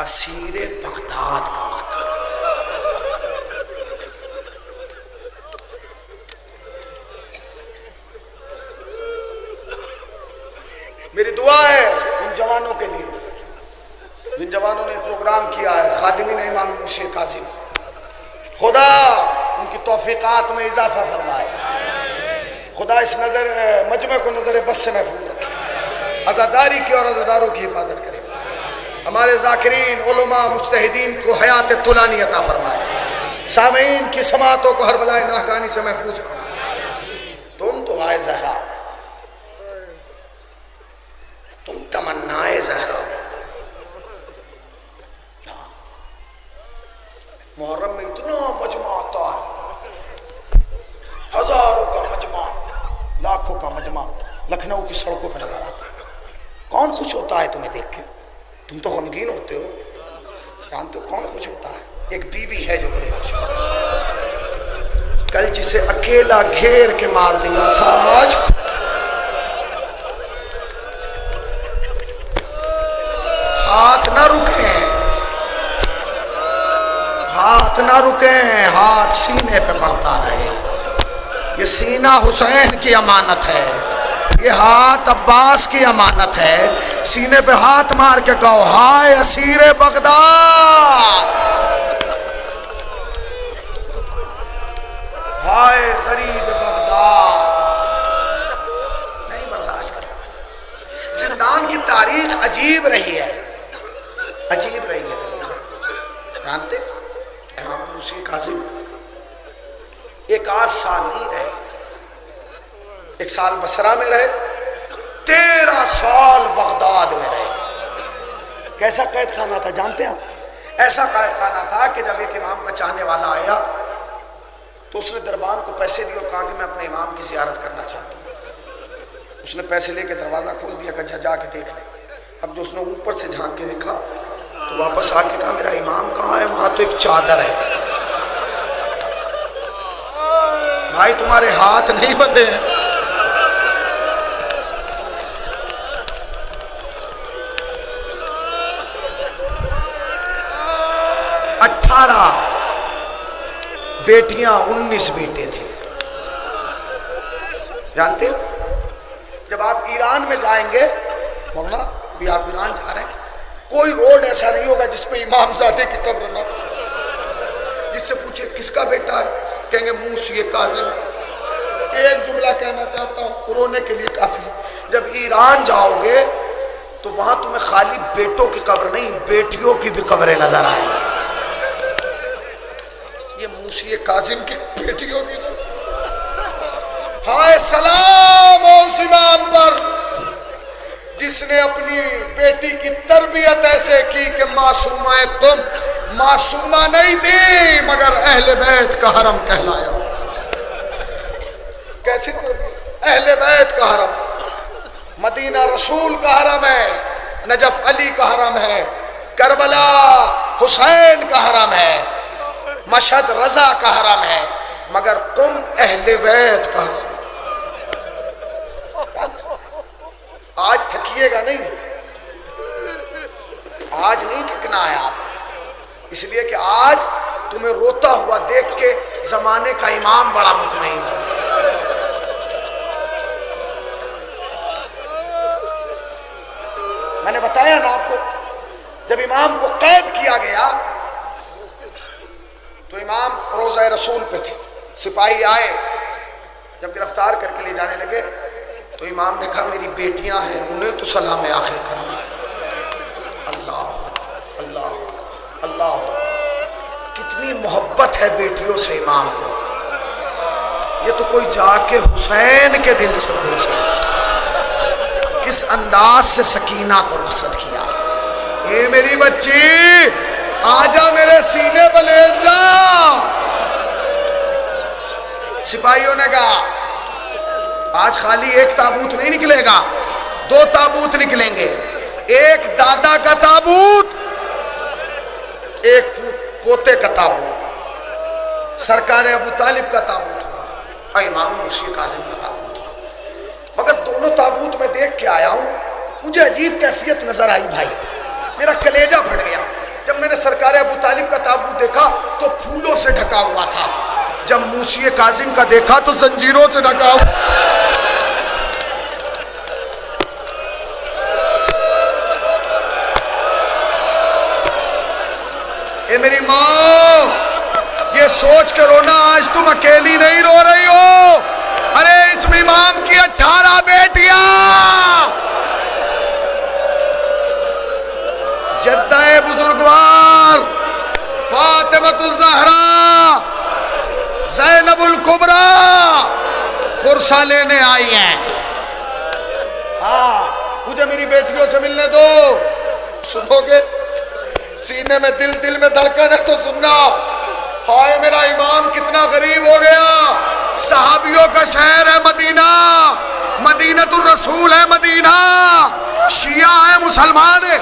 اسیر بغداد کا مطلب میری دعا ہے ان جوانوں کے لیے جن جوانوں نے پروگرام کیا ہے، خادمین امام موسی کاظم، خدا ان کی توفیقات میں اضافہ فرمائے، خدا اس مجمع کو نظر بس سے محفوظ رکھے، عزاداری کی اور عزاداروں کی حفاظت کرے، ہمارے ذاکرین علماء مجتہدین کو حیات طولانی عطا فرمائے، سامعین کی سماعتوں کو ہر بلائے ناگہانی سے محفوظ فرمائے۔ تم دعائے زہرا، تم تمنائے زہرا، محرم میں اتنا مجمع آتا ہے، ہزاروں کا مجمع، لاکھوں کا مجمع لکھنؤ کی سڑکوں پہ نظر آتا ہے۔ کون خوش ہوتا ہے تمہیں دیکھ کے؟ تم تو غمگین ہوتے ہو، جانتے ہو کون خوش ہوتا ہے؟ ایک بی بی ہے جو بڑی خوش ہوتی ہے، کل جسے اکیلا گھیر کے مار دیا تھا آج ہاتھ نہ رکیں، ہاتھ نہ رکیں، ہاتھ سینے پہ پڑتا رہے۔ یہ سینہ حسین کی امانت ہے، یہ ہاتھ عباس کی امانت ہے۔ سینے پہ ہاتھ مار کے کہو ہائے اسیر بغداد، ہائے غریب بغداد، نہیں برداشت کر رہا۔ زندان کی تاریخ عجیب رہی ہے، عجیب رہی ہے زندان، جانتے امام موسی کاظم ایک آدھ سال نہیں رہے، ایک سال بصرہ میں رہے، 13 سال بغداد میں رہے۔ کیسا قید خانہ تھا جانتے ہیں؟ ایسا قید خانہ تھا کہ جب ایک امام کا چاہنے والا آیا تو اس نے دربان کو پیسے دیے اور کہا کہ میں اپنے امام کی زیارت کرنا چاہتا ہوں۔ اس نے پیسے لے کے دروازہ کھول دیا کہ جا کے دیکھ لے۔ اب جو اس نے اوپر سے جھانک کے دیکھا تو واپس آ کے کہا میرا امام کہاں ہے؟ وہاں تو ایک چادر ہے۔ بھائی تمہارے ہاتھ نہیں بندھے ہیں، 18 بیٹیاں 19 بیٹے تھے، جانتے ہو؟ جب آپ ایران میں جائیں گے، مولانا ابھی آپ ایران جا رہے ہیں، کوئی روڈ ایسا نہیں ہوگا جس پہ امام زادے کی قبر نہ ہو۔ جس سے پوچھے کس کا بیٹا ہے، کہیں گے موسی کاظم۔ ایک جملہ کہنا چاہتا ہوں، رونے کے لیے کافی ہے۔ جب ایران جاؤ گے تو وہاں تمہیں خالی بیٹوں کی قبر نہیں، بیٹیوں کی بھی قبریں نظر آئیں گی۔ یہ موسی کاظم کی بیٹیوں کی قبر۔ ہائے سلام اس امام پر جس نے اپنی بیٹی کی تربیت ایسے کی کہ معصومہ قم معصومہ نہیں تھی مگر اہل بیت کا حرم کہلایا۔ کیسی تربیت؟ اہل بیت کا حرم، مدینہ رسول کا حرم ہے، نجف علی کا حرم ہے، کربلا حسین کا حرم ہے، مشہد رضا کا حرم ہے، مگر قم اہل بیت کا حرم۔ آج تھکیے گا نہیں، آج نہیں تھکنا ہے آپ، اس لیے کہ آج تمہیں روتا ہوا دیکھ کے زمانے کا امام بڑا مطمئن ہے۔ میں نے بتایا نا آپ کو، جب امام کو قید کیا گیا تو امام روضہ رسول پہ تھے، سپاہی آئے، جب گرفتار کر کے لے جانے لگے تو امام نے کہا میری بیٹیاں ہیں انہیں تو سلام آخر کرنا۔ اللہ اللہ اللہ، کتنی محبت ہے بیٹیوں سے امام کو، یہ تو کوئی جا کے حسین کے دل سے پوچھے کس انداز سے سکینہ کو رخصت کیا۔ اے میری بچی آجا میرے سینے پہ لیٹ جا۔ سپاہیوں نے کہا آج خالی ایک تابوت نہیں نکلے گا، 2 تابوت نکلیں گے، ایک دادا کا تابوت، ایک پوتے کا تابوت، سرکار ابو طالب کا تابوت ہوگا اور امام موسی کاظم کا تابوت ہوگا۔ مگر دونوں تابوت میں دیکھ کے آیا ہوں، مجھے عجیب کیفیت نظر آئی بھائی، میرا کلیجہ پھٹ گیا۔ میں نے سرکار ابو طالب کا تابوت دیکھا تو پھولوں سے ڈھکا ہوا تھا، جب موسی کاظم کا دیکھا تو زنجیروں سے ڈھکا ہوا۔ اے میری ماں، یہ سوچ کے رونا آج تم اکیلی نہیں رو رہی ہو، ارے اس امام کی 18 بیٹیاں، جدہ بزرگوار فاطمہ الزہرا زینب الکبریٰ پرسہ لینے آئی ہیں۔ ہاں مجھے میری بیٹیوں سے ملنے دو، سنو گے؟ سینے میں دل میں دھڑکن ہے تو سننا۔ ہائے میرا امام کتنا غریب ہو گیا، صحابیوں کا شہر ہے مدینہ، مدینۃ الرسول ہے مدینہ، شیعہ ہے مسلمان ہے۔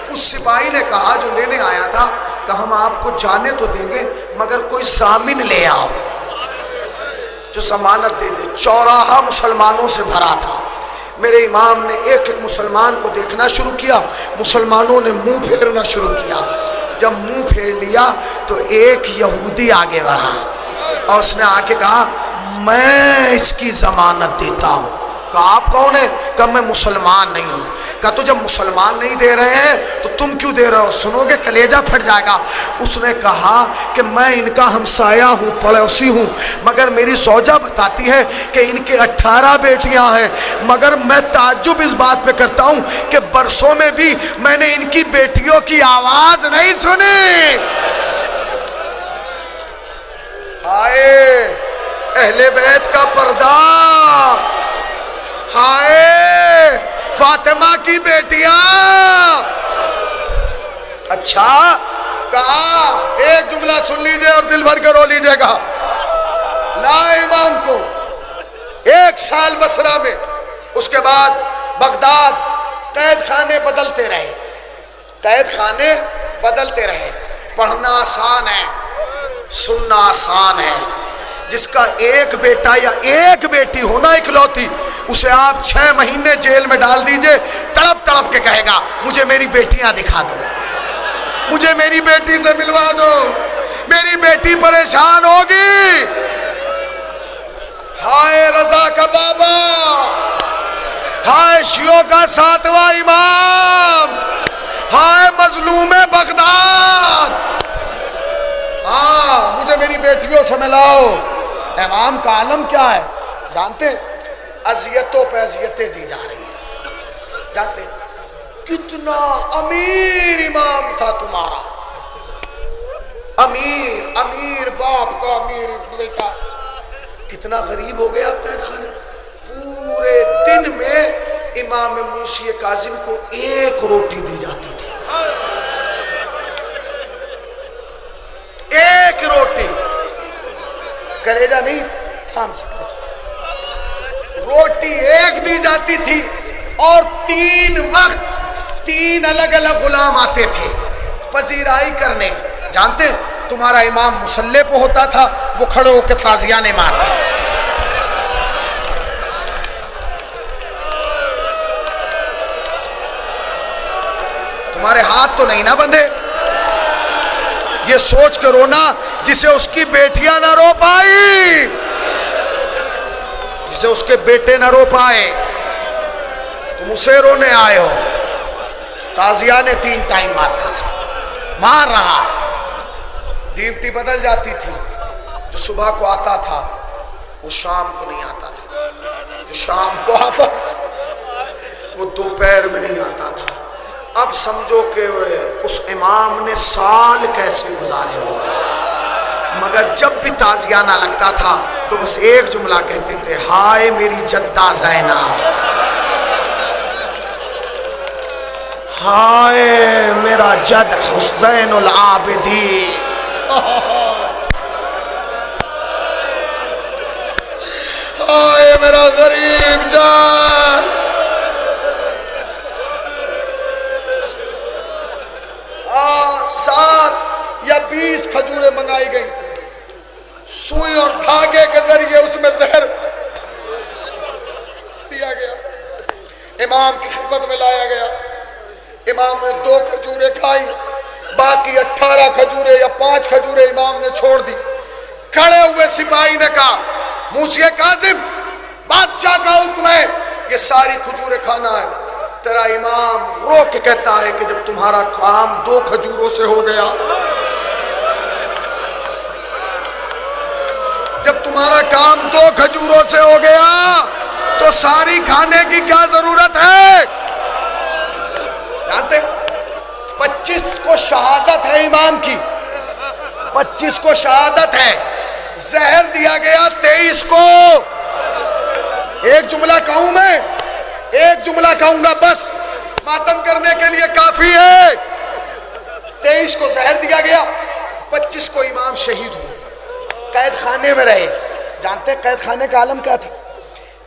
اس سپاہی نے کہا جو لینے آیا تھا کہ ہم آپ کو جانے تو دیں گے مگر کوئی ضامن لے آؤ جو ضمانت دے دے۔ چوراہا مسلمانوں سے بھرا تھا، میرے امام نے ایک ایک مسلمان کو دیکھنا شروع کیا، مسلمانوں نے منہ پھیرنا شروع کیا۔ جب منہ پھیر لیا تو ایک یہودی آگے بڑھا اور اس نے آ کے کہا میں اس کی ضمانت دیتا ہوں۔ کہا آپ کون ہیں؟ کہا میں مسلمان نہیں ہوں۔ کہا تو جب مسلمان نہیں دے رہے ہیں تو تم کیوں دے رہے ہو؟ سنو گے کلیجہ پھٹ جائے گا۔ اس نے کہا کہ میں ان کا ہمسایہ ہوں، پڑوسی ہوں، مگر میری زوجہ بتاتی ہے کہ ان کے 18 بیٹیاں ہیں، مگر میں تعجب اس بات پہ کرتا ہوں کہ برسوں میں بھی میں نے ان کی بیٹیوں کی آواز نہیں سنی۔ ہائے اہل بیت کا پردہ، ہائے فاطمہ کی بیٹیاں۔ اچھا کہا ایک جملہ سن لیجئے اور دل بھر کے رو لیجئے گا۔ لا امام کو 1 سال بصرہ میں، اس کے بعد بغداد، قید خانے بدلتے رہے، قید خانے بدلتے رہے۔ پڑھنا آسان ہے، سننا آسان ہے۔ جس کا ایک بیٹا یا ایک بیٹی ہونا اکلوتی، اسے آپ 6 مہینے جیل میں ڈال دیجئے، تڑپ تڑپ کے کہے گا مجھے میری بیٹیاں دکھا دو، مجھے میری بیٹی سے ملوا دو، میری بیٹی پریشان ہوگی۔ ہائے رضا کا بابا، ہائے شیعوں کا 7واں امام، ہائے مظلوم بغداد، ہاں مجھے میری بیٹیوں سے ملاؤ۔ امام کا عالم کیا ہے جانتے؟ اذیتوں پہ اذیتیں دی جا رہی ہیں، جانتے کتنا امیر امام تھا تمہارا، امیر باپ کا امیر بیٹا، کتنا غریب ہو گیا اب قید خانے۔ پورے دن میں امام موسی کاظم کو 1 روٹی دی جاتی تھی، 1 روٹی، کلیجہ نہیں تھام سکتے، روٹی 1 دی جاتی تھی، اور 3 وقت 3 الگ الگ غلام آتے تھے پذیرائی کرنے۔ جانتے تمہارا امام مصلی پہ ہوتا تھا، وہ کھڑے ہو کے تازیانے مارتا، تمہارے ہاتھ تو نہیں نہ بندھے؟ یہ سوچ کے رونا جسے اس کی بیٹیاں نہ رو پائی، جسے اس کے بیٹے نہ رو پائے، تم اسے رونے آئے ہو۔ تازیانے 3 ٹائم مارتا تھا، مار رہا، ڈیوٹی بدل جاتی تھی، جو صبح کو آتا تھا وہ شام کو نہیں آتا تھا، جو شام کو آتا تھا وہ دوپہر میں نہیں آتا تھا۔ اب سمجھو کہ اس امام نے سال کیسے گزارے ہو، مگر جب بھی تازیانہ لگتا تھا تو بس ایک جملہ کہتے تھے، ہائے میری جدہ زینب، ہائے میرا جد حسین العابدین، ہائے میرا غریب جان۔ 7 یا 20 کھجوریں منگائی گئیں، سوئی اور دھاگے کے ذریعے اس میں زہر دیا گیا، امام کی خدمت میں لایا گیا۔ امام نے 2 کھجوریں کھائی، باقی 18 کھجوریں یا 5 کھجوریں امام نے چھوڑ دی. کھڑے ہوئے سپاہی نے کہا موسی کاظم بادشاہ کا حکم ہے یہ ساری کھجوریں کھانا ہے. تیرا امام رو کے کہتا ہے کہ جب تمہارا کام 2 کھجوروں سے ہو گیا، جب تمہارا کام 2 کھجوروں سے ہو گیا تو ساری کھانے کی کیا ضرورت ہے؟ جانتے 25 کو شہادت ہے امام کی، 25 کو شہادت ہے. زہر دیا گیا 23 کو. ایک جملہ کہوں میں، ایک جملہ کہوں گا بس، ماتم کرنے کے لیے کافی ہے. 23 کو زہر دیا گیا، 25 کو امام شہید ہوئے. قید خانے میں رہے. جانتے قید خانے کا عالم کیا تھا؟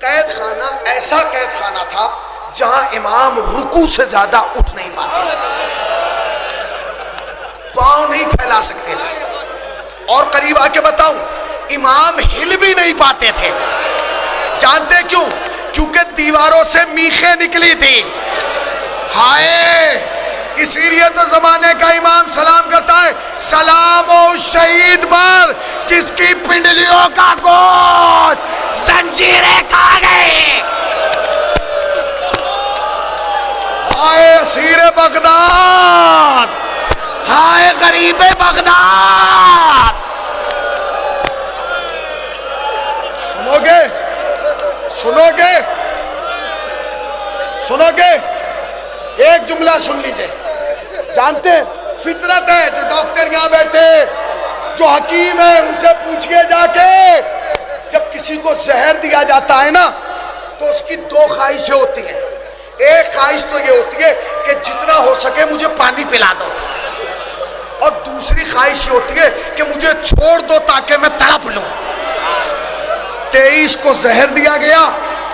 قید خانہ ایسا قید خانہ تھا جہاں امام رکوع سے زیادہ اٹھ نہیں پاتے، پاؤں نہیں پھیلا سکتے تھے. اور قریب آ کے بتاؤں امام ہل بھی نہیں پاتے تھے. جانتے کیوں؟ کیونکہ دیواروں سے میخیں نکلی تھی. ہائے اسی لیے تو زمانے کا امام سلام کرتا ہے سلام و شہید پر جس کی پنڈلیوں کا گوشت زنجیریں کھا گئی. ہائے اسیر بغداد، ہائے غریب بغداد. سنو گے سنو گے سنو گے ایک جملہ سن لیجئے. جانتے فطرت ہے، جو ڈاکٹر یہاں بیٹھے جو حکیم ہیں ان سے پوچھئے جا کے، جب کسی کو زہر دیا جاتا ہے نا تو اس کی 2 خواہشیں ہوتی ہیں. ایک خواہش تو یہ ہوتی ہے کہ جتنا ہو سکے مجھے پانی پلا دو، اور دوسری خواہش یہ ہوتی ہے کہ مجھے چھوڑ دو تاکہ میں تڑپ لوں. 23 کو زہر دیا گیا.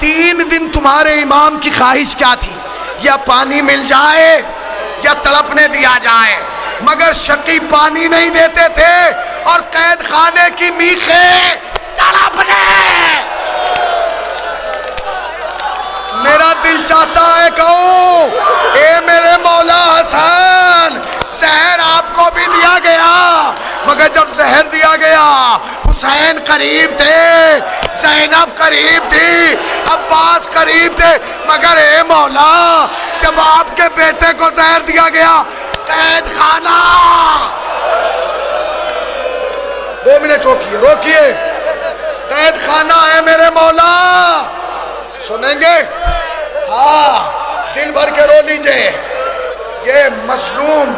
3 دن تمہارے امام کی خواہش کیا تھی؟ یا پانی مل جائے یا تڑپنے دیا جائے، مگر شقی پانی نہیں دیتے تھے اور قید خانے کی میخیں تڑپنے. میرا دل چاہتا ہے کہوں اے میرے مولا حسن، زہر آپ کو بھی دیا گیا، مگر جب زہر دیا گیا حسین قریب تھے، زینب قریب تھی، عباس قریب تھے، مگر اے مولا جب آپ کے بیٹے کو زہر دیا گیا قید خانہ. 2 منٹ روکیے. قید خانہ ہے میرے مولا. سنیں گے؟ ہاں دل بھر کے رو لیجئے. یہ مظلوم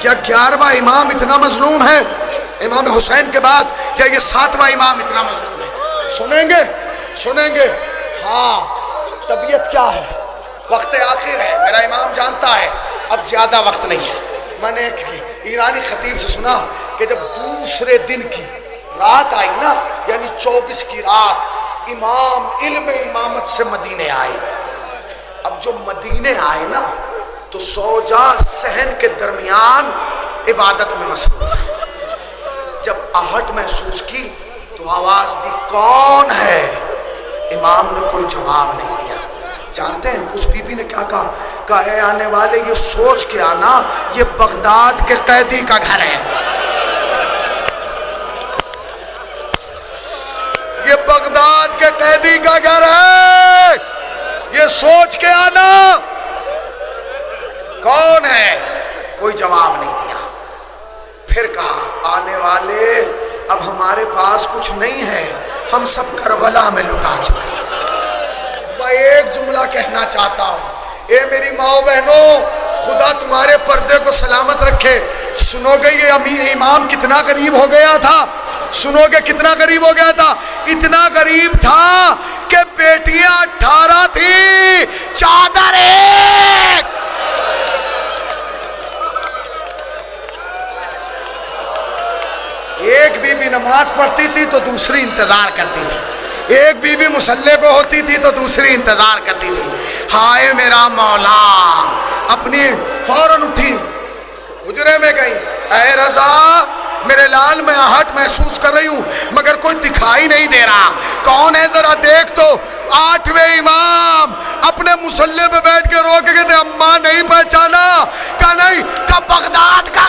یا 11واں امام اتنا مظلوم ہے امام حسین کے بعد، یا یہ 7واں امام اتنا مظلوم ہے؟ سنیں گے. ہاں طبیعت کیا ہے؟ وقت آخر ہے، میرا امام جانتا ہے اب زیادہ وقت نہیں ہے. میں نے ایک ایرانی خطیب سے سنا کہ جب دوسرے دن کی رات آئی نا، یعنی 24 کی رات، امام علم امامت سے مدینے آئے. اب جو مدینے آئے نا تو سوجا صحن کے درمیان عبادت میں مصروف ہے. جب آہٹ محسوس کی تو آواز دی کون ہے؟ امام نے کوئی جواب نہیں دیا. جانتے ہیں اس بی بی نے کیا کہا؟ کہا اے آنے والے یہ سوچ کے آنا یہ بغداد کے قیدی کا گھر ہے. یہ بغداد کے قیدی کا گھر ہے، یہ سوچ کے آنا. کون ہے؟ کوئی جواب نہیں دیا. پھر کہا آنے والے اب ہمارے پاس کچھ نہیں ہے، ہم سب کربلا میں لٹا چکے. میں ایک جملہ کہنا چاہتا ہوں، اے میری ماں بہنوں، خدا تمہارے پردے کو سلامت رکھے. سنو گے یہ امام کتنا قریب ہو گیا تھا؟ سنو گے کتنا قریب ہو گیا تھا؟ اتنا قریب تھا کہ بیٹیاں 18 تھی، چادر ایک. ایک بی بی نماز پڑھتی تھی تو دوسری انتظار کرتی تھی، ایک بی بی مصلی پہ ہوتی تھی تو دوسری انتظار کرتی تھی. ہائے میرا مولا، اپنی فوراً اٹھی حجرے میں گئی. اے رضا میرے لال میں آہٹ محسوس کر رہی ہوں مگر کوئی دکھائی نہیں دے رہا، کون ہے ذرا دیکھ تو. 8ویں امام اپنے مصلی پہ بیٹھ کے رو کے کہتے اماں نہیں پہچانا؟ کہا نہیں. کہا بغداد کا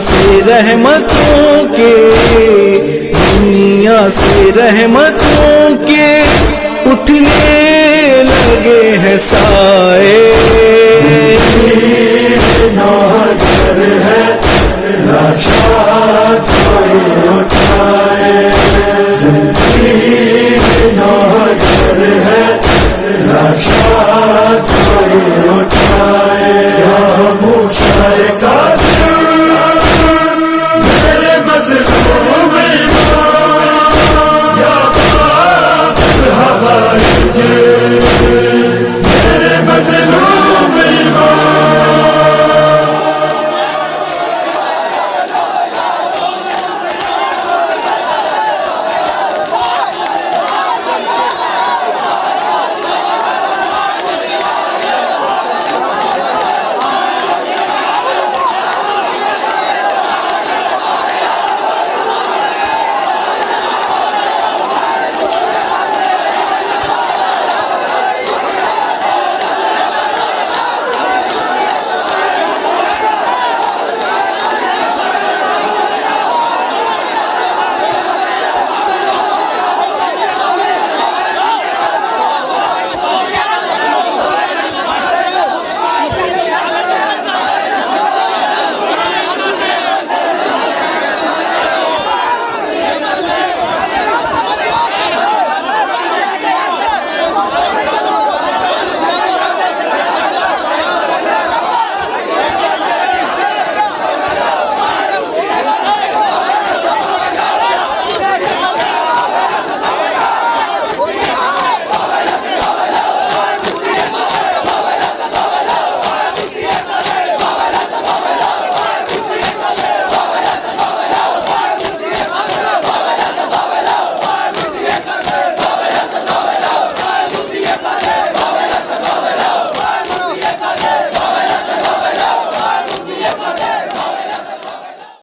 سے رحمتوں کے، دنیا سے رحمتوں کے اٹھنے لگے ہیں سائے. یا